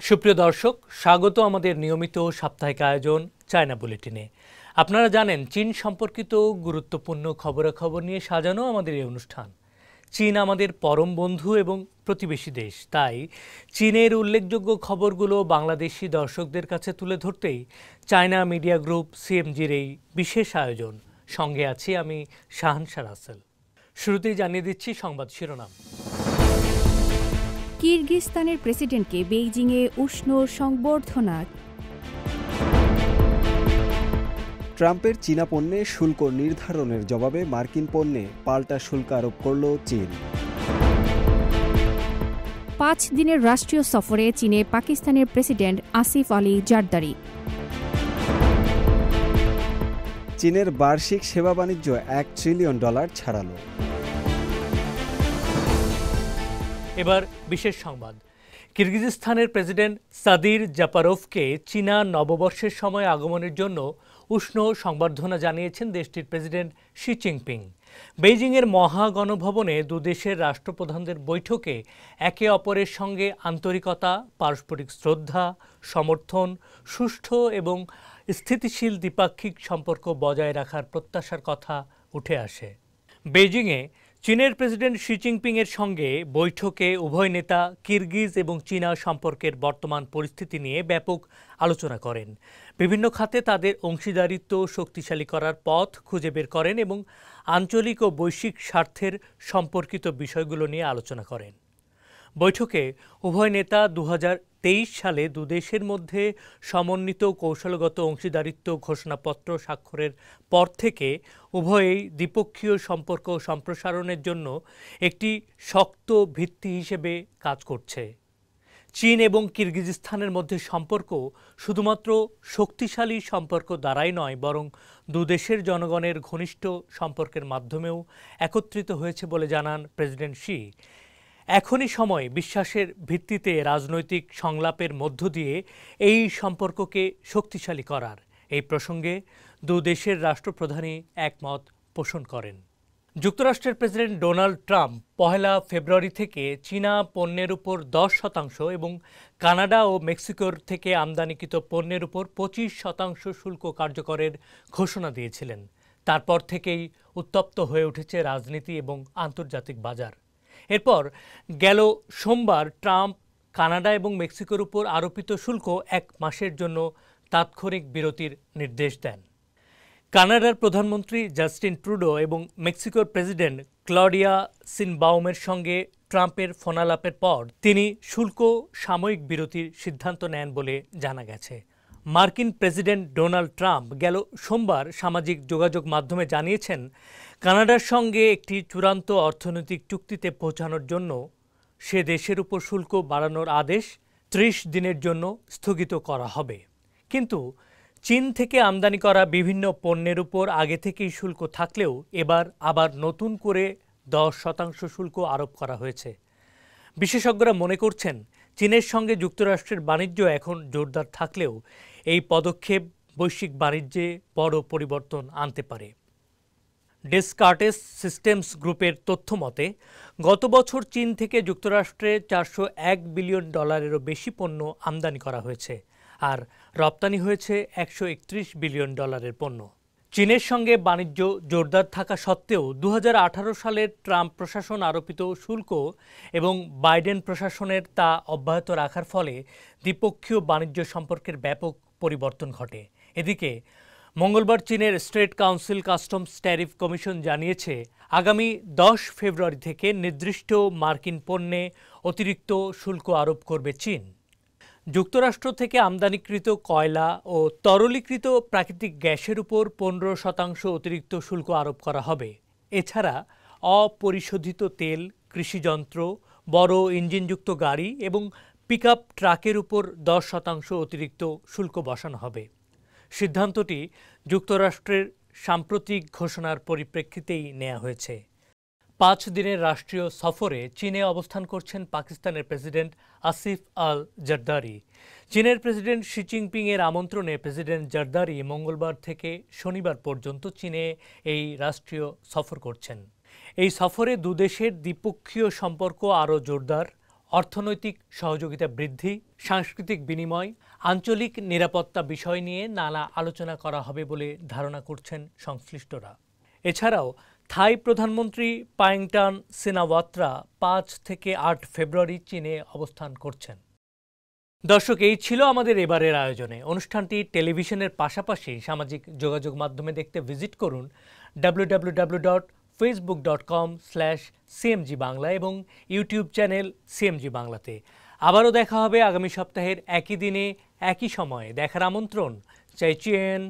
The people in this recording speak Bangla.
সুপ্রিয় দর্শক, স্বাগত আমাদের নিয়মিত সাপ্তাহিক আয়োজন চায়না বুলেটিনে। আপনারা জানেন, চীন সম্পর্কিত গুরুত্বপূর্ণ খবরাখবর নিয়ে সাজানো আমাদের এই অনুষ্ঠান। চীন আমাদের পরম বন্ধু এবং প্রতিবেশী দেশ, তাই চীনের উল্লেখযোগ্য খবরগুলো বাংলাদেশি দর্শকদের কাছে তুলে ধরতেই চায়না মিডিয়া গ্রুপ সিএমজির এই বিশেষ আয়োজন। সঙ্গে আছি আমি শাহানশা রাসেল। শুরুতেই জানিয়ে দিচ্ছি সংবাদ শিরোনাম। কিরগিজস্তানের প্রেসিডেন্টকে বেইজিংয়ে উষ্ণ সংবর্ধনা। ট্রাম্পের চীনা পণ্যে শুল্ক নির্ধারণের জবাবে মার্কিন পণ্যে পাল্টা শুল্ক আরোপ করল চীন। 5 দিনের রাষ্ট্রীয় সফরে চীনে পাকিস্তানের প্রেসিডেন্ট আসিফ আলী জারদারি। চীনের বার্ষিক সেবা বাণিজ্য $1 ট্রিলিয়ন ছাড়ালো। এবার বিশেষ সংবাদ। কিরগিজস্তানের প্রেসিডেন্ট সাদির জাপারোভকে চীনা নববর্ষের সময় আগমনের জন্য উষ্ণ সংবর্ধনা জানিয়েছেন দেশটির প্রেসিডেন্ট শি জিনপিং। বেইজিংয়ের মহাগণভবনে দুদেশের রাষ্ট্রপ্রধানদের বৈঠকে একে অপরের সঙ্গে আন্তরিকতা, পারস্পরিক শ্রদ্ধা, সমর্থন, সুষ্ঠু এবং স্থিতিশীল দ্বিপাক্ষিক সম্পর্ক বজায় রাখার প্রত্যাশার কথা উঠে আসে। বেইজিংয়ে চীনের প্রেসিডেন্ট শি জিনপিংয়ের সঙ্গে বৈঠকে উভয় নেতা কিরগিজ এবং চীনা সম্পর্কের বর্তমান পরিস্থিতি নিয়ে ব্যাপক আলোচনা করেন। বিভিন্ন খাতে তাদের অংশীদারিত্ব শক্তিশালী করার পথ খুঁজে বের করেন এবং আঞ্চলিক ও বৈশ্বিক স্বার্থের সম্পর্কিত বিষয়গুলো নিয়ে আলোচনা করেন। বৈঠকে উভয় নেতা 2023 সালে দুদেশের মধ্যে সমন্বিত কৌশলগত অংশীদারিত্ব ঘোষণাপত্র স্বাক্ষরের পর থেকে উভয়েই দ্বিপক্ষীয় সম্পর্ক সম্প্রসারণের জন্য একটি শক্ত ভিত্তি হিসেবে কাজ করছে। চীন এবং কিরগিজস্তানের মধ্যে সম্পর্ক শুধুমাত্র শক্তিশালী সম্পর্ক দ্বারাই নয়, বরং দুদেশের জনগণের ঘনিষ্ঠ সম্পর্কের মাধ্যমেও একত্রিত হয়েছে বলে জানান প্রেসিডেন্ট শি। এখনই সময় বিশ্বাসের ভিত্তিতে রাজনৈতিক সংলাপের মধ্য দিয়ে এই সম্পর্ককে শক্তিশালী করার। এই প্রসঙ্গে দুদেশের রাষ্ট্রপ্রধানই একমত পোষণ করেন। যুক্তরাষ্ট্রের প্রেসিডেন্ট ডোনাল্ড ট্রাম্প 1 ফেব্রুয়ারি থেকে চীনা পণ্যের উপর 10% এবং কানাডা ও মেক্সিকোর থেকে আমদানিকৃত পণ্যের উপর 25% শুল্ক কার্যকরের ঘোষণা দিয়েছিলেন। তারপর থেকেই উত্তপ্ত হয়ে উঠেছে রাজনীতি এবং আন্তর্জাতিক বাজার। এরপর গেল সোমবার ট্রাম্প কানাডা এবং মেক্সিকোর উপর আরোপিত শুল্ক 1 মাসের জন্য তাৎক্ষণিক বিরতির নির্দেশ দেন। কানাডার প্রধানমন্ত্রী জাস্টিন ট্রুডো এবং মেক্সিকোর প্রেসিডেন্ট ক্লডিয়া সিনবাউমের সঙ্গে ট্রাম্পের ফোনালাপের পর তিনি শুল্ক সাময়িক বিরতির সিদ্ধান্ত নেন বলে জানা গেছে। মার্কিন প্রেসিডেন্ট ডোনাল্ড ট্রাম্প গেল সোমবার সামাজিক যোগাযোগ মাধ্যমে জানিয়েছেন, কানাডার সঙ্গে একটি চূড়ান্ত অর্থনৈতিক চুক্তিতে পৌঁছানোর জন্য সে দেশের উপর শুল্ক বাড়ানোর আদেশ 30 দিনের জন্য স্থগিত করা হবে। কিন্তু চীন থেকে আমদানি করা বিভিন্ন পণ্যের উপর আগে থেকেই শুল্ক থাকলেও এবার আবার নতুন করে 10% শুল্ক আরোপ করা হয়েছে। বিশেষজ্ঞরা মনে করছেন, চীনের সঙ্গে যুক্তরাষ্ট্রের বাণিজ্য এখন জোরদার থাকলেও এই পদক্ষেপ বৈশ্বিক বাণিজ্যে বড় পরিবর্তন আনতে পারে। ডেসকার্টেস সিস্টেমস গ্রুপের তথ্য মতে গত বছর চীন থেকে যুক্তরাষ্ট্রে $401 বিলিয়ন বেশি পণ্য আমদানি করা হয়েছে, আর রপ্তানি হয়েছে $131 বিলিয়ন পণ্য। চীনের সঙ্গে বাণিজ্য জোরদার থাকা সত্ত্বেও 2018 সালের ট্রাম্প প্রশাসন আরোপিত শুল্ক এবং বাইডেন প্রশাসনের তা অব্যাহত রাখার ফলে দ্বিপক্ষীয় বাণিজ্য সম্পর্কের ব্যাপক পরিবর্তন ঘটে। এদিকে মঙ্গলবার চীনের state council customs tariff commission জানিয়েছে, আগামী 10 ফেব্রুয়ারি থেকে নির্দিষ্ট মার্কিন পণ্যে অতিরিক্ত শুল্ক আরোপ করবে চীন। যুক্তরাষ্ট্র থেকে আমদানিকৃত কয়লা ও তরলীকৃত প্রাকৃতিক গ্যাসের উপর 15% অতিরিক্ত শুল্ক আরোপ করা হবে। এছাড়া অপরিশোধিত তেল, কৃষিযন্ত্র, বড় ইঞ্জিনযুক্ত গাড়ি এবং পিকআপ ট্রাকের উপর 10% অতিরিক্ত শুল্ক বসানো হবে। সিদ্ধান্তটি যুক্তরাষ্ট্রের সাম্প্রতিক ঘোষণার পরিপ্রেক্ষিতেই নেওয়া হয়েছে। 5 দিনের রাষ্ট্রীয় সফরে চীনে অবস্থান করছেন পাকিস্তানের প্রেসিডেন্ট আসিফ আল জারদারি। চীনের প্রেসিডেন্ট শি জিনপিংয়ের আমন্ত্রণে প্রেসিডেন্ট জারদারি মঙ্গলবার থেকে শনিবার পর্যন্ত চীনে এই রাষ্ট্রীয় সফর করছেন। এই সফরে দুদেশের দ্বিপক্ষীয় সম্পর্ক আরও জোরদার, অর্থনৈতিক সহযোগিতা বৃদ্ধি, সাংস্কৃতিক বিনিময়, আঞ্চলিক নিরাপত্তা বিষয় নিয়ে নানা আলোচনা করা হবে বলে ধারণা করছেন সংশ্লিষ্টরা। এছাড়াও থাই প্রধানমন্ত্রী পাইংটান সিনাওয়াত্রা 5 থেকে 8 ফেব্রুয়ারি চীনে অবস্থান করছেন। দর্শক, এই ছিল আমাদের এবারের আয়োজনে। অনুষ্ঠানটি টেলিভিশনের পাশাপাশি সামাজিক যোগাযোগ মাধ্যমে দেখতে ভিজিট করুন www.facebook.com/cmg বাংলা এবং ইউটিউব চ্যানেল সিএমজি বাংলাতে। আবারও দেখা হবে আগামী সপ্তাহের একই দিনে একই সময়ে। দেখার আমন্ত্রণ চাইছেন।